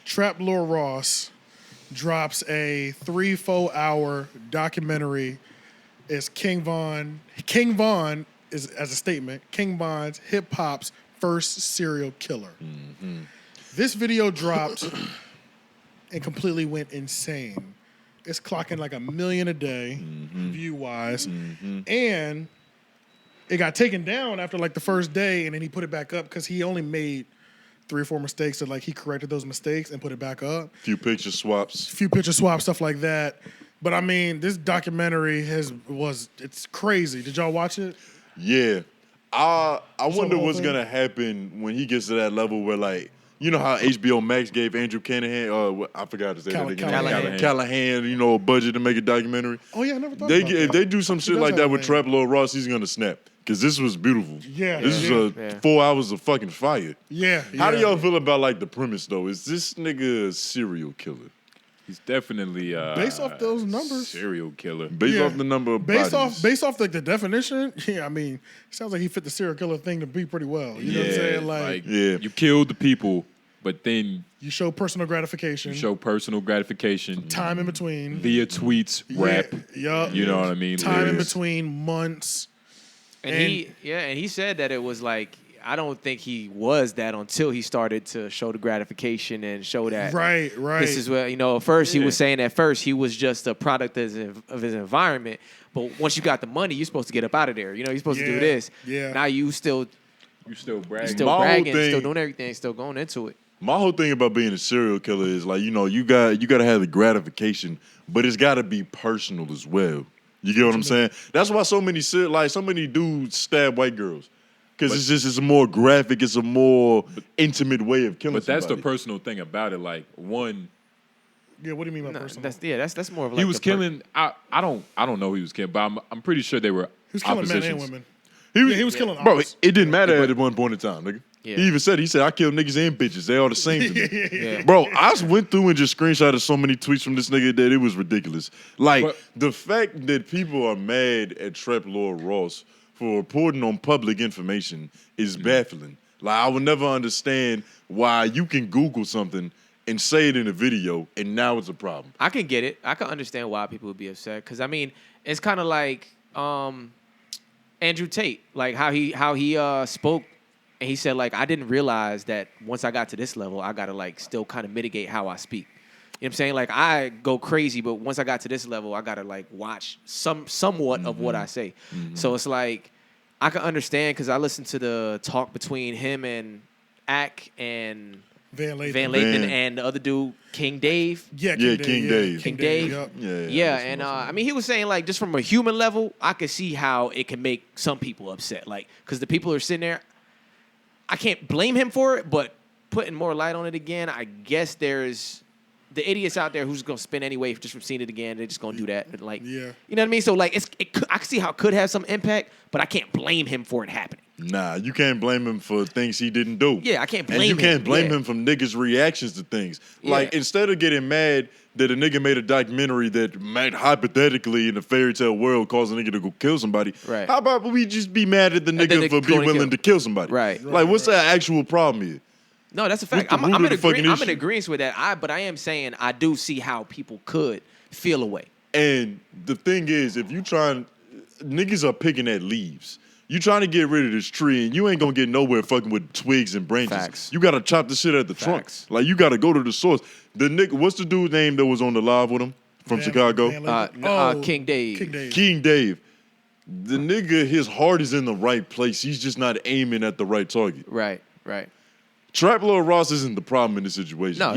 Trap Lord Ross drops a 3-4 hour documentary. It's King Von is, as a statement, King Von's hip hop's first serial killer. Mm-hmm. This video dropped and completely went insane. It's clocking like 1 million a day, view wise, and it got taken down after like the first day, and then he put it back up because he only made 3 or 4 mistakes, so like he corrected those mistakes and put it back up. Few picture swaps, stuff like that. But I mean, this documentary it's crazy. Did y'all watch it? Yeah. I wonder what's gonna happen when he gets to that level where, like, you know how HBO Max gave Andrew Canahan, I forgot to say that again. Callahan, you know, a budget to make a documentary. Oh yeah, I never thought about that. If they do some shit like that with Trap Lord Ross, he's gonna snap. Because this was beautiful. Yeah. This is 4 hours of fucking fire. Yeah. How do y'all feel about, like, the premise, though? Is this nigga a serial killer? He's definitely based off those numbers. Serial killer. Based off the number of bodies. Based off like the definition, I mean, it sounds like he fit the serial killer thing to be pretty well. You know what I'm saying? Like you killed the people, but then you show personal gratification. Time in between. Via tweets, rap. You know what I mean? Time in between, months. And he said that it was like, I don't think he was that until he started to show the gratification and show that. Right. This is where, at first he was saying at first he was just a product of his environment. But once you got the money, you're supposed to get up out of there. You're supposed to do this. Yeah. Now you still bragging. Still doing everything, still going into it. My whole thing about being a serial killer is, like, you got to have the gratification, but it's got to be personal as well. You get what I'm saying? That's why so many dudes stab white girls. Because it's a more graphic, it's a more intimate way of killing somebody. But that's the personal thing about it. Like, one... Yeah, what do you mean by personal? That's more of like... He was killing... I don't know who he was killing, but I'm pretty sure they were He was killing men and women. He was killing Bro, it didn't matter at one point in time, nigga. Yeah. He said, I killed niggas and bitches. They all the same to me. Yeah. Bro, I went through and just screenshotted so many tweets from this nigga that it was ridiculous. Like, the fact that people are mad at Trap Lord Ross for reporting on public information is baffling. Like, I would never understand why you can Google something and say it in a video, and now it's a problem. I can get it. I can understand why people would be upset. Because, I mean, it's kind of like Andrew Tate, like how he spoke. And he said, like, I didn't realize that once I got to this level, I got to, like, still kind of mitigate how I speak. You know what I'm saying? Like, I go crazy, but once I got to this level, I got to, like, watch somewhat of what I say. Mm-hmm. So it's like, I can understand because I listened to the talk between him and Ack and Van Lathan and the other dude, King Dave. Yeah, King Dave. King Dave. Yep. Yeah, and I mean, he was saying, like, just from a human level, I could see how it can make some people upset. Like, because the people who are sitting there, I can't blame him for it, but putting more light on it again, I guess there's the idiots out there who's going to spin anyway just from seeing it again. They're just going to do that. Like, you know what I mean? So, like, I can see how it could have some impact, but I can't blame him for it happening. Nah, you can't blame him for things he didn't do. Yeah, I can't blame him. And you can't blame him from niggas' reactions to things. Like, instead of getting mad that a nigga made a documentary that might hypothetically in a fairy tale world cause a nigga to go kill somebody, how about we just be mad at the nigga for being willing to kill somebody? Right. Like, what's the actual problem here? No, that's a fact. I'm in agreement with that. But I am saying I do see how people could feel away. And the thing is, if you niggas are picking at leaves. You trying to get rid of this tree, and you ain't gonna get nowhere fucking with twigs and branches. Facts. You gotta chop the shit at the trunk. Like, you gotta go to the source. The nigga, what's the dude's name that was on the live with him from Chicago? King Dave. King Dave. The nigga, his heart is in the right place. He's just not aiming at the right target. Right. Trap Lord Ross isn't the problem in this situation. No,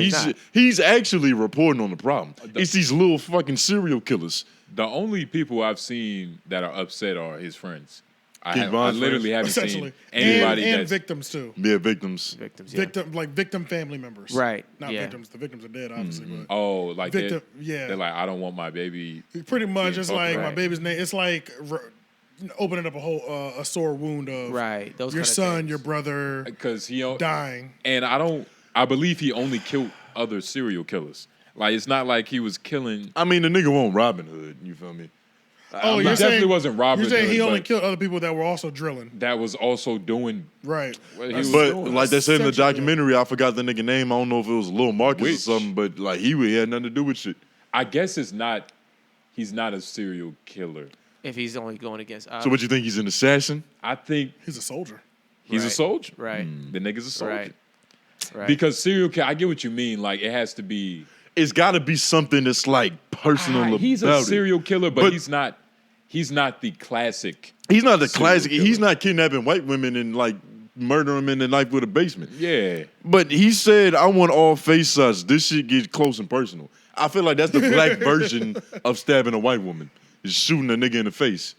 he's actually reporting on the problem. It's these little fucking serial killers. The only people I've seen that are upset are his friends. I Von's literally friends? haven't seen anybody and victims too. Yeah, victims. Victim family members. Right. Not victims. The victims are dead, obviously. But like victim. They're like, I don't want my baby. Pretty much, it's like my baby's name. It's like opening up a sore wound of those your kind of son, things. your brother, because he dying. And I believe he only killed other serial killers. Like, it's not like he was killing. I mean, the nigga won't Robin Hood. You feel me? Oh, He you're definitely saying, wasn't robbing. You're saying he but only killed other people that were also drilling. that was also doing Right. what he was But doing. like they said in the Essentially. documentary, I forgot the nigga name. I don't know if it was Lil Marcus or Which? something, but like he had nothing to do with shit. I guess he's not a serial killer. If he's only going against. So what you think? He's an assassin? I think He's a soldier. he's a Right. soldier. Right. The nigga's a soldier. Right. Right. Because serial killer, I get what you mean. Like it has to be. It's got to be something that's like personal. He's about a serial killer, but But- he's not. He's not the classic. He's not the serial classic. killer. He's not kidnapping white women and like murder them in the knife with a basement. Yeah. But he said, "I want all face shots. This shit gets close and personal." I feel like that's the black version of stabbing a white woman. Is shooting a nigga in the face.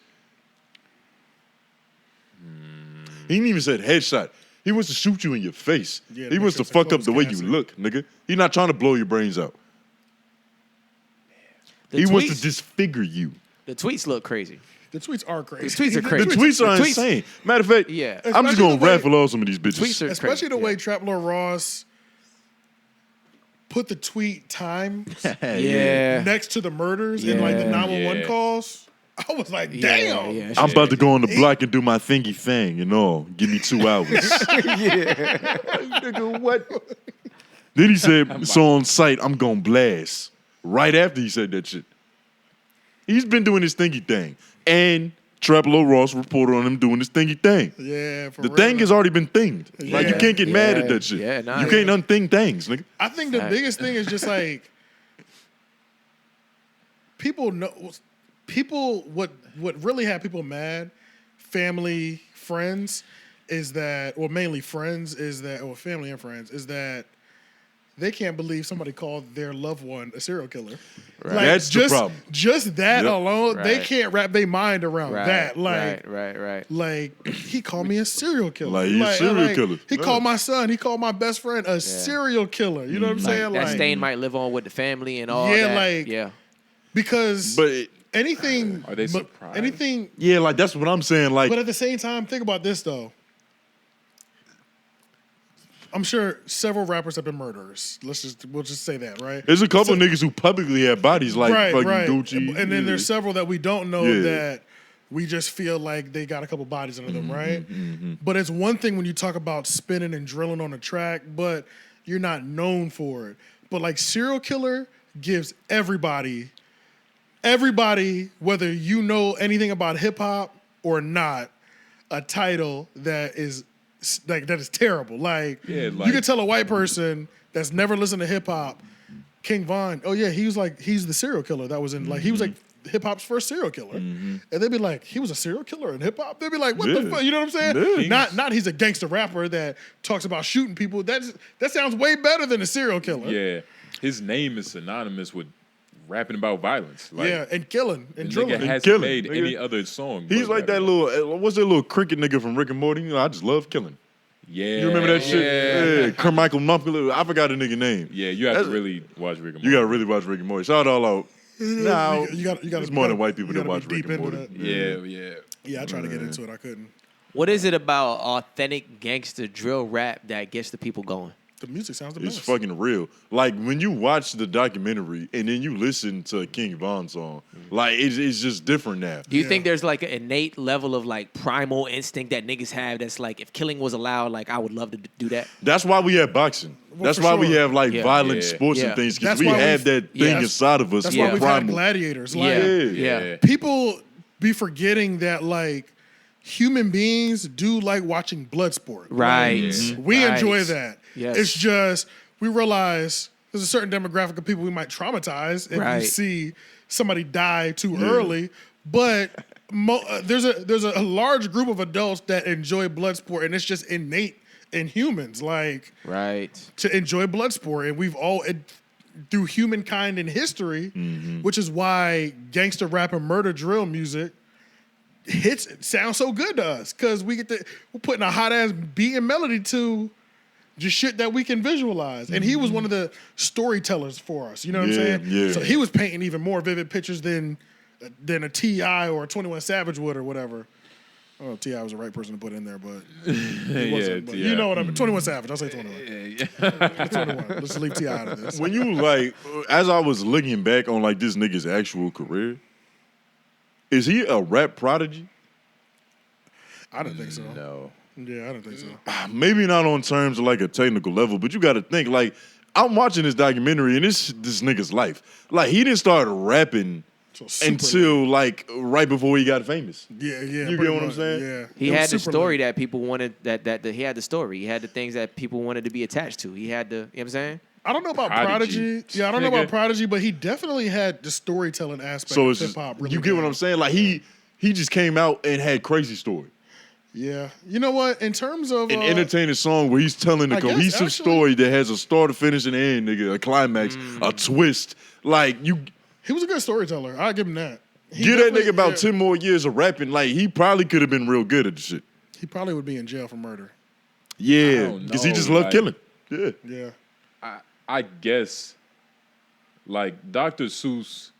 He didn't even said headshot. He wants to shoot you in your face. Yeah, He to wants to make sure fuck it's up the way you closed look, nigga. He's not trying to blow your brains out. The He wants to tweets- disfigure you. The tweets look crazy. The tweets are crazy. The tweets are The crazy. tweets are The tweets- insane. Matter of fact, Yeah. I'm just Especially gonna the way- raffle off some of these bitches. Tweets are Especially crazy. the way Yeah. Trap Lord Ross put the tweet time Yeah. next to the murders and like the Yeah. 911 Yeah. calls. I was like, Yeah, damn. yeah, I'm shit. about to go on the block and do my thingy thing, Give me 2 hours. Nigga, what? Then he said, so on site, I'm gonna blast. Right after he said that shit. He's been doing his thingy thing. And Trap Lord Ross reported on him doing his thingy thing. Yeah, for The real. thing has already been thinged. Like, you Yeah. can't get mad at Yeah. that shit. Yeah, nah, you can't unthing things, nigga. I think the Fact. biggest thing is just like people know what really had people mad, family, friends, is that, or mainly friends, is that, or family and friends, is that they can't believe somebody called their loved one a serial killer. Right. Like, That's the problem. Just that Yep. alone, they Right. can't wrap their mind around Right. that. Like, right. like he called me a serial killer. Like, he's a serial killer. He Yeah. called my son. He called my best friend a serial killer. You know what I'm Like, saying? that Like, stain might live on with the family and all Yeah, that. like- yeah. because But, anything. Are they but surprised? anything. yeah, like, that's what I'm saying. Like, But at the same time, think about this though. I'm sure several rappers have been murderers. We'll just say that, right? there's a couple niggas who publicly have bodies like fucking Gucci. And then Yeah. there's several that we don't know Yeah. that we just feel like they got a couple bodies under Mm-hmm, them, right? But it's one thing when you talk about spinning and drilling on a track, but you're not known for it. But like serial killer gives everybody, whether you know anything about hip hop or not, a title that is terrible. Like, Yeah, you like- could tell a white person that's never listened to hip hop, King Von, oh yeah, he's the serial killer that was in, like, he was like hip hop's first serial killer. And they'd be like, he was a serial killer in hip hop? They'd be like, what the Yeah. fuck? You know what I'm saying? Yeah. Not he's a gangster rapper that talks about shooting people. That sounds way better than a serial killer. Yeah. His name is synonymous with rapping about violence. Like, Yeah, and killing and the drilling. nigga hasn't killing, made nigga. any other song. He's but like that rapping. little, what's that little cricket nigga from Rick and Morty? I just love killing. Yeah. You remember that shit? Yeah. Yeah, Carmichael, I forgot the nigga name. Yeah, you have That's- to really watch Rick and You Morty. gotta really watch Rick and Morty. Shout all out. No, you got there's more than white people that watch Rick deep and into Morty. that. Yeah. Yeah, I tried to get into it. I couldn't. What is it about authentic gangster drill rap that gets the people going? The music sounds the It's best. fucking real. Like when you watch the documentary and then you listen to a King Von song, like it's just different now. Do you Yeah. think there's like an innate level of like primal instinct that niggas have that's like, if killing was allowed, like I would love to do that? That's why we have boxing. That's for why we sure. have like Yeah. violent Yeah. sports Yeah. and things because That's we why have we've- that thing Yeah. inside of us. That's We're why we've had primal. gladiators. Like, Yeah. people be forgetting that like human beings do like watching blood sport. Right. Like, we Right. enjoy that. Yes. It's just we realize there's a certain demographic of people we might traumatize if Right. we see somebody die too early. But there's a large group of adults that enjoy blood sport, and it's just innate in humans, like Right. to enjoy blood sport, and we've all through humankind in history, which is why gangster rap and murder drill music sounds so good to us because we're putting a hot ass beat and melody to just shit that we can visualize. And he was one of the storytellers for us. You know what I'm saying? Yeah. So he was painting even more vivid pictures than a T.I. or a 21 Savage would or whatever. I don't know if T.I. was the right person to put in there, but he wasn't. But T.I. you know what I mean. 21 Savage. I'll say 21. 21. Let's leave T.I. out of this. When you like, as I was looking back on like this nigga's actual career, Is he a rap prodigy? I don't think so. No. Yeah, I don't think so. Maybe not on terms of like a technical level, but you got to think like I'm watching this documentary and this nigga's life. Like he didn't start rapping So super until like right before he got famous. Yeah, You pretty get what I'm much, saying? Yeah. He It was had the super story late. that people wanted. That he had the story. He had the things that people wanted to be attached to. He had the. You know what I'm saying? I don't know about Prodigy. Prodigy. Yeah, I don't know Nigga. about Prodigy, but he definitely had the storytelling aspect So of it's hip just, hop. Really you get what down. I'm saying? Like he just came out and had crazy story. Yeah. You know what? In terms of An entertaining song where he's telling a I guess, cohesive actually- story that has a start, a finish, and an end, nigga, a climax, a twist. Like you he was a good storyteller. I'll give him that. He give that definitely- nigga about yeah, 10 more years of rapping, like he probably could have been real good at the shit. He probably would be in jail for murder. Yeah, don't because he know, just loved like- killing. Yeah. Yeah. I guess, like Dr. Seuss,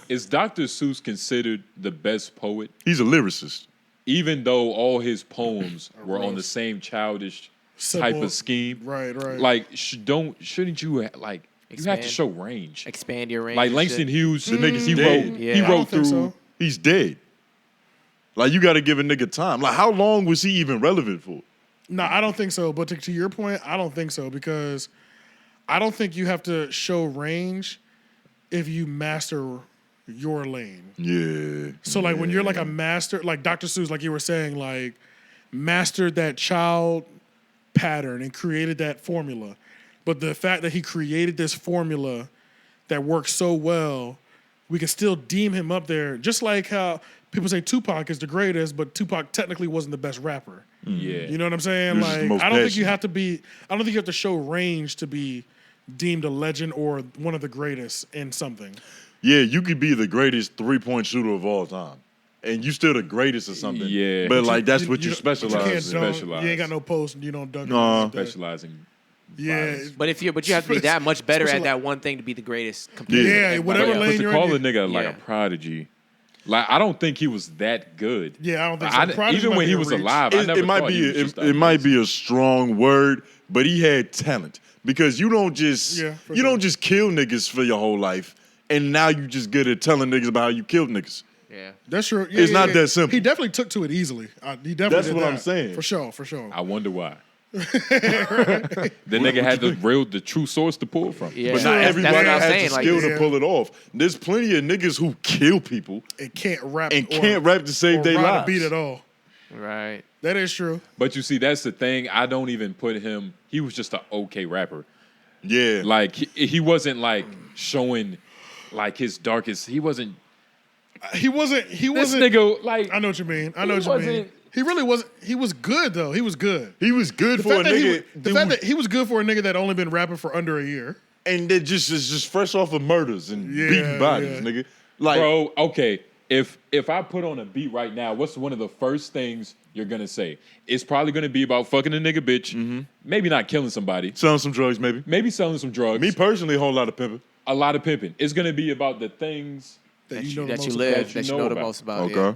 is Dr. Seuss considered the best poet, He's a lyricist. even though all his poems were on the roast. same childish Simple. type of scheme? Right. Like, shouldn't you like you have to Expand. show range? Expand your range. Like and Langston shit. Hughes, The nigga's he dead. wrote Yeah. he I don't wrote think through. so. He's dead. Like you got to give a nigga time. Like how long was he even relevant for? No, I don't think so. But to your point, I don't think so because I don't think you have to show range if you master your lane. Yeah. So like when you're like a master, like Dr. Seuss, like you were saying, like mastered that child pattern and created that formula. But the fact that he created this formula that works so well, we can still deem him up there. Just like how people say Tupac is the greatest, but Tupac technically wasn't the best rapper. Yeah, You know what I'm saying? He was just the Like most I don't think you passionate. have to be. I don't think you have to show range to be deemed a legend or one of the greatest in something. Yeah, you could be the greatest 3-point shooter of all time. And you still the greatest or something. Yeah. But like that's what You you don't- but specialize can't in. dunk. Specialize. You ain't got no post and you don't dunk. Nah. like that. specializing. Yeah, violence. But you have to be that much better at that one thing to be the greatest. Compared to Yeah, everybody whatever else. lane But to you're call a in, nigga like Yeah. a prodigy, like I don't think he was that good. Yeah, I don't think so. Prodigy Even might when be he a was reach. alive, I never It might thought be he was just that it might amazing. be a strong word, but he had talent because you don't just Yeah, for you sure. don't just kill niggas for your whole life, and now you just good at telling niggas about how you killed niggas. Yeah. That's true. Yeah, It's not that simple. He definitely took to it easily. He definitely. That's did what that. I'm saying. For sure. For sure. I wonder why. The nigga had the true source to pull from. Yeah. But That's- not that's everybody what I'm has saying, the like- skill Yeah. to pull it off. There's plenty of niggas who kill people It can't rap and or- can't rap to save or their ride a lives. beat at all. Right. That is true. But you see, that's the thing. I don't even put him. He was just an okay rapper. Yeah, Like he wasn't like showing like his darkest. He wasn't. He wasn't. He This wasn't. nigga like I know what you mean. I know He what you mean. wasn't- He really wasn't. He was good though. He was good. he was good The for a fact, that he, nigga, the fact that he was good for a nigga that only been rapping for under a year. and that just is just fresh off of murders and Yeah, beating bodies, yeah. nigga. Like, bro. Okay, if I put on a beat right now, what's one of the first things you're gonna say? It's probably gonna be about fucking a nigga bitch. Maybe not killing somebody. selling some drugs, maybe. Maybe selling some drugs. Me personally, a whole lot of pimping. a lot of pimping. It's gonna be about the things, That That you know you, the that you most live, about. that you know the most about. Okay. Yeah.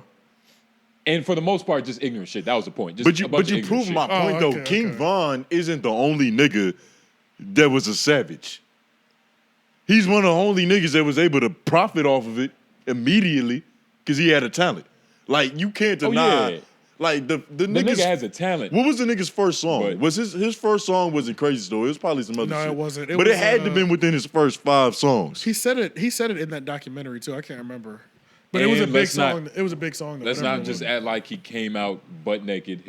and for the most part, just ignorant shit. That was the point. Just But you a bunch of proved ignorant my shit. point Oh, though. okay, King okay. Von isn't the only nigga that was a savage. He's one of the only niggas that was able to profit off of it immediately because he had a talent. Like you can't Oh, deny. yeah. Like the The niggas. nigga has a talent. What was the nigga's first song? But- was his first song wasn't Crazy Story. It was probably some other No, shit. it wasn't. It but was, it had to been within his first 5 songs. He said it. He said it in that documentary too. I can't remember. But it was a And big let's not- song. It was a big song. Though, Let's whatever not it just was. act like he came out butt naked.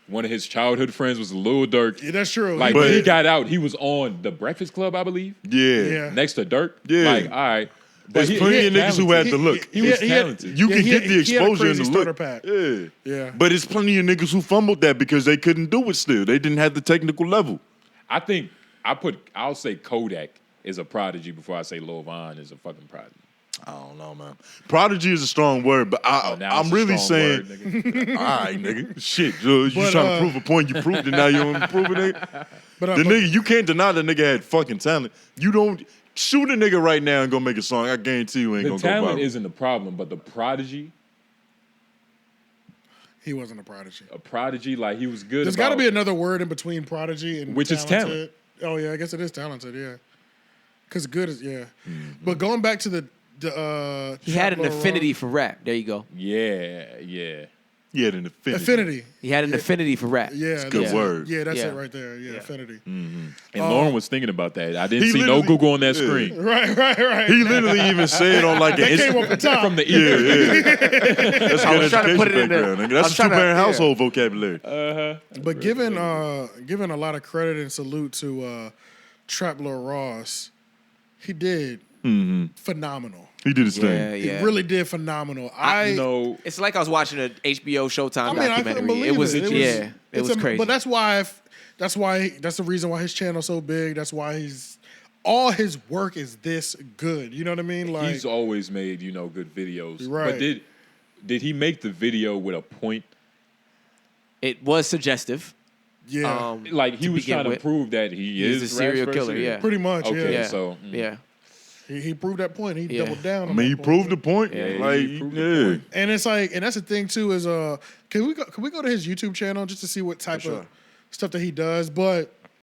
One of his childhood friends was Lil Durk. Yeah, that's true. Like But- when he got out, he was on The Breakfast Club, I believe, Yeah. Yeah. next to Durk. Yeah. Like, all right. There's he- plenty he of niggas who talented. had the look. He was had- talented. You yeah, can he get had- the he had a exposure in crazy the starter look. pack. Yeah. Yeah. But it's plenty of niggas who fumbled that because they couldn't do it still. They didn't have the technical level. I think I'll say Kodak is a prodigy before I say Lil Von is a fucking prodigy. I don't know, man. Prodigy is a strong word, but Now I'm it's a really strong saying, word, nigga. all right, nigga. Shit, Judge. You But, trying to prove a point. You proved it. Now you don't prove it, nigga. But, The nigga, you can't deny that nigga had fucking talent. You don't shoot a nigga right now and go make a song. I guarantee you ain't The gonna go talent viral. isn't the problem, but the prodigy, he wasn't a prodigy. like he was good. There's got to be another word in between prodigy and Which is talented. Oh yeah, I guess it is talented. Yeah, because good is yeah. But going back to He had an Trap Lord affinity Ross. for rap. There you go. Yeah. He had an affinity. Affinity. He had an affinity for rap. Yeah, It's a good that's word. Yeah, that's Yeah. it right there. Yeah, affinity. And Lauren was thinking about that. I didn't He see no literally- Google on that yeah. screen. Right. He literally even said on like an That came off the top. From the Yeah, ether. yeah. That's I good was trying to put it education in there. background. nigga. That's I'm a trying to- two-parent yeah. household vocabulary. But giving a lot of credit and salute to Trap Lord Ross, he did phenomenal. He did his Yeah, thing. yeah. He really did phenomenal. You know, It's like I was watching a HBO Showtime I mean, I couldn't documentary. believe It was, it. yeah, it was crazy. But that's the reason why his channel's so big. That's why all his work is this good. You know what I mean? Like he's always made, good videos. Right. But did he make the video with a point? It was suggestive. yeah, Like he to was begin trying to with. prove that He's a serial killer, yeah. pretty much. Okay, Yeah, Yeah, so yeah. he proved that point. He Yeah. doubled down. I mean, he proved the point. Yeah, he like, proved the yeah. point. And it's like, and that's the thing too is can we go to his YouTube channel just to see what type of stuff that he does? But